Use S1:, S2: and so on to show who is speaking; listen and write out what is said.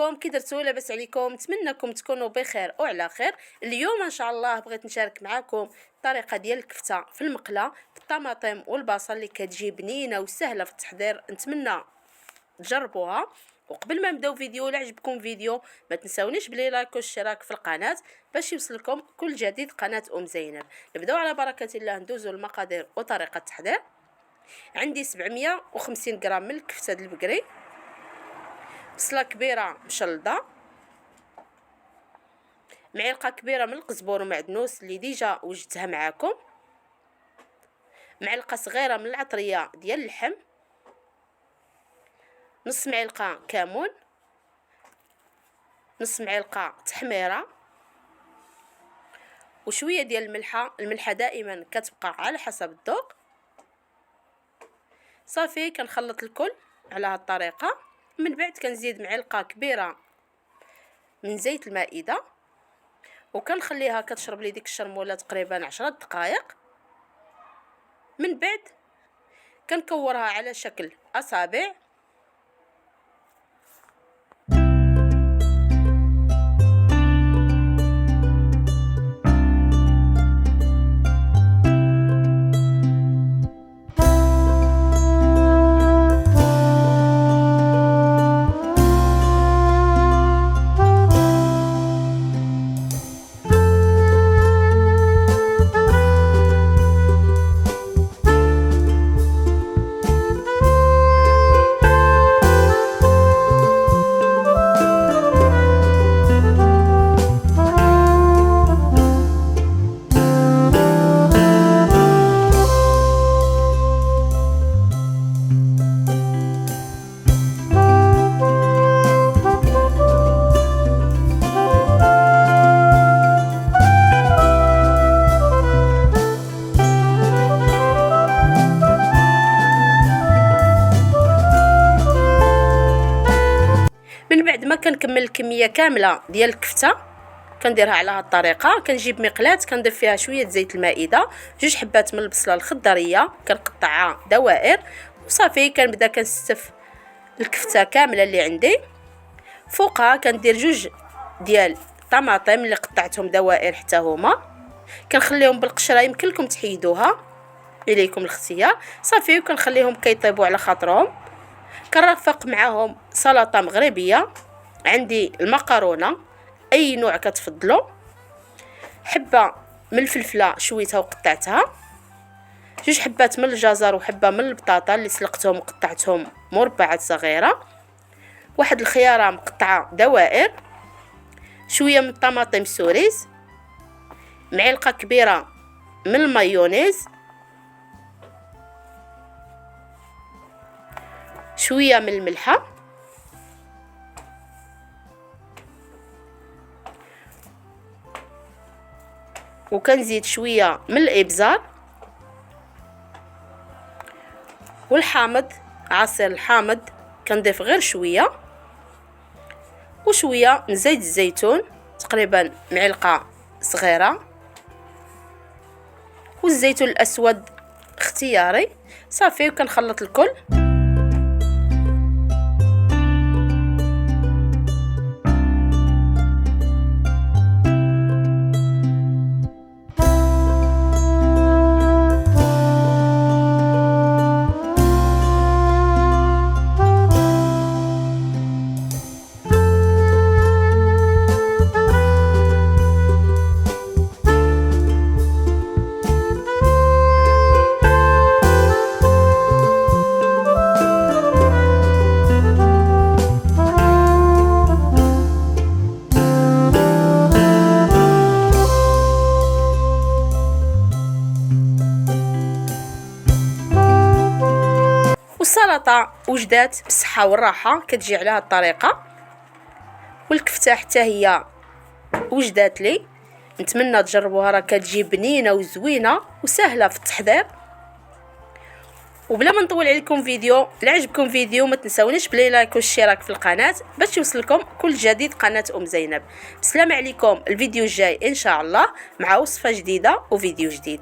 S1: عليكم، كي درتو لاباس عليكم؟ نتمنىكم تكونوا بخير وعلى خير. اليوم ان شاء الله بغيت نشارك معكم الطريقه ديال الكفته في المقله بالطماطم والبصل اللي كتجي بنينه وسهله في التحضير. نتمنى تجربوها. وقبل ما نبداو فيديو، الا عجبكم فيديو ما تنساونيش بلي لايك والاشتراك في القناه باش يوصلكم كل جديد قناه زينب. نبداو على بركه الله، ندوزو المقادير وطريقه التحضير. عندي 750 غرام من الكفته ديال البقري، بصله كبيره مشلضه، معلقه كبيره من القزبور ومعدنوس اللي ديجا وجدتها معاكم، معلقه صغيره من العطريه ديال اللحم، نص معلقه كمون، نص معلقه تحميره، وشويه ديال الملحه دائما كتبقى على حسب الذوق. صافي كنخلط الكل على هذه الطريقه. من بعد كنزيد معلقه كبيره من زيت المائده وكنخليها كتشرب لي ديك الشرموله تقريبا 10 دقائق. من بعد كنكورها على شكل اصابع. من بعد ما كنكمل الكميه كامله ديال الكفته كنديرها على هذه الطريقه. كنجيب مقلاة كنضيف فيها شويه زيت المائده، 2 حبات من البصله الخضريه كنقطعها دوائر، وصافي كنبدا كنستف الكفته كامله اللي عندي. فوقها كندير 2 ديال الطماطم اللي قطعتهم دوائر حتى هما، كنخليهم بالقشره، يمكن لكم تحيدوها اليكم الاختيار. صافي وكنخليهم كيطيبوا على خاطرهم. كنرافق معاهم سلطه مغربيه، عندي المكرونه اي نوع كتفضلوا، حبه من الفلفله شويتها وقطعتها، 2 حبات من الجزر وحبه من البطاطا اللي سلقتهم وقطعتهم مربعات صغيره، 1 الخياره مقطعه دوائر، شويه من الطماطم سوريز، معلقه كبيره من المايونيز، شويه من الملحه، وكنزيد شويه من الابزار والحامض، عصير الحامض كنضيف غير شويه، وشويه من زيت الزيتون تقريبا معلقه صغيره، والزيتون الاسود اختياري. صافي وكنخلط الكل. والسلطه وجدات بالصحه والراحه كتجي على هذه الطريقه، والكفته حتى هي وجدات لي. نتمنى تجربوها، راه كتجي بنينه وزوينه وسهله في التحضير. وبلا ما نطول عليكم فيديو، الا عجبكم فيديو ما تنساونيش بلي لايك والاشتراك في القناه باش يوصلكم كل جديد قناه زينب. السلام عليكم، الفيديو الجاي ان شاء الله مع وصفه جديده وفيديو جديد.